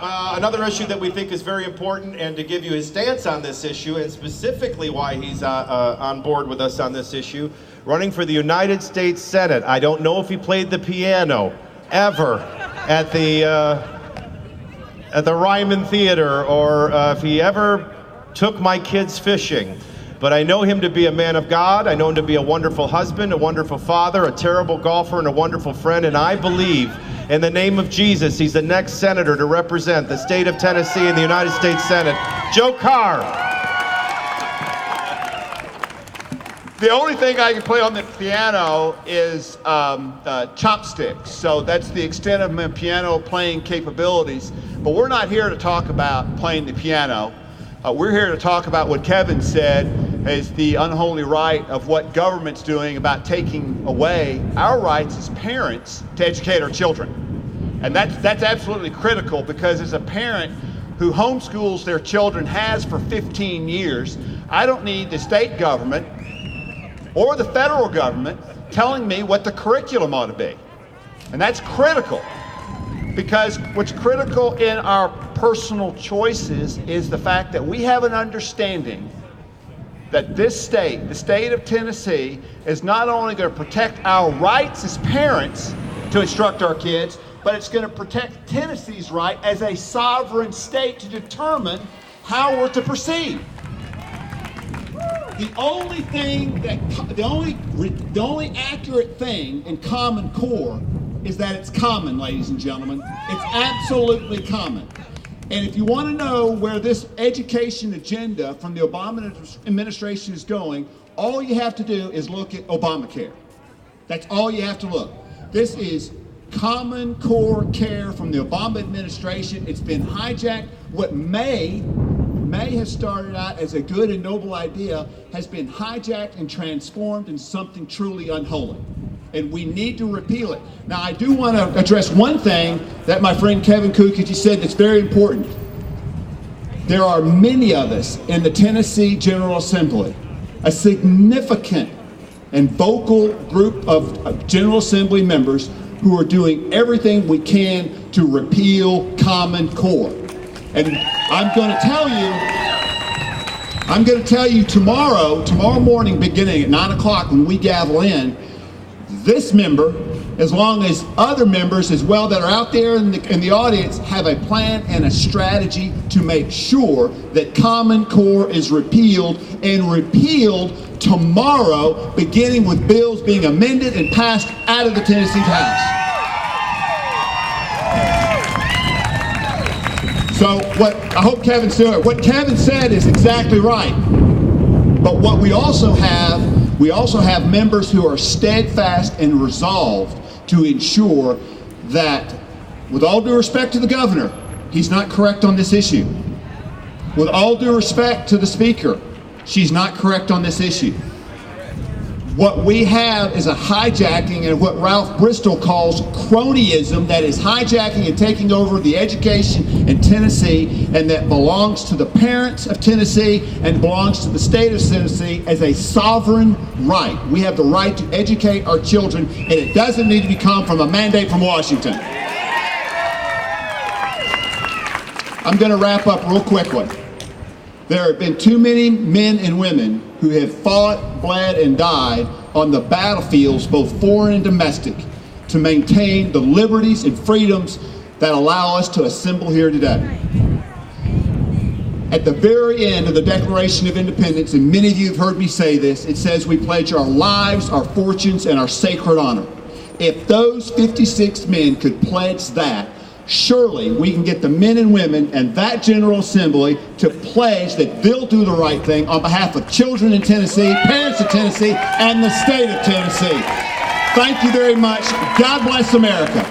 another issue that we think is very important, and to give you his stance on this issue, and specifically why he's on board with us on this issue, running for the United States Senate. I don't know if he played the piano ever at the Ryman Theater, or if he ever took my kids fishing. But I know him to be a man of God. I know him to be a wonderful husband, a wonderful father, a terrible golfer, and a wonderful friend. And I believe, in the name of Jesus, he's the next senator to represent the state of Tennessee in the United States Senate. Joe Carr. The only thing I can play on the piano is chopsticks. So that's the extent of my piano playing capabilities. But we're not here to talk about playing the piano. We're here to talk about what Kevin said is the unholy right of what government's doing about taking away our rights as parents to educate our children. And that's absolutely critical, because as a parent who homeschools their children has for 15 years, I don't need the state government or the federal government telling me what the curriculum ought to be. And that's critical, because what's critical in our personal choices is the fact that we have an understanding that this state, the state of Tennessee, is not only going to protect our rights as parents to instruct our kids, but it's going to protect Tennessee's right as a sovereign state to determine how we're to proceed. The only accurate thing in Common Core is that it's common, ladies and gentlemen. It's absolutely common. And if you want to know where this education agenda from the Obama administration is going, all you have to do is look at Obamacare. That's all you have to look. This is Common Core care from the Obama administration. It's been hijacked. What may have started out as a good and noble idea has been hijacked and transformed into something truly unholy. And we need to repeal it. Now, I do want to address one thing that my friend Kevin Kukic said that's very important. There are many of us in the Tennessee General Assembly, a significant and vocal group of General Assembly members who are doing everything we can to repeal Common Core. And I'm going to tell you tomorrow morning, beginning at 9 o'clock when we gavel in, this member, as long as other members as well that are out there in the audience, have a plan and a strategy to make sure that Common Core is repealed, and repealed tomorrow, beginning with bills being amended and passed out of the Tennessee House. So I hope Kevin's doing it. What Kevin said is exactly right. But what we also have members who are steadfast and resolved to ensure that, with all due respect to the governor, he's not correct on this issue. With all due respect to the speaker, she's not correct on this issue. What we have is a hijacking and what Ralph Bristol calls cronyism, that is hijacking and taking over the education in Tennessee, and that belongs to the parents of Tennessee and belongs to the state of Tennessee as a sovereign right. We have the right to educate our children, and it doesn't need to come from a mandate from Washington. I'm going to wrap up real quickly. There have been too many men and women who have fought, bled, and died on the battlefields, both foreign and domestic, to maintain the liberties and freedoms that allow us to assemble here today. At the very end of the Declaration of Independence, and many of you have heard me say this, it says we pledge our lives, our fortunes, and our sacred honor. If those 56 men could pledge that, surely we can get the men and women and that General Assembly to pledge that they'll do the right thing on behalf of children in Tennessee, parents of Tennessee, and the state of Tennessee. Thank you very much. God bless America.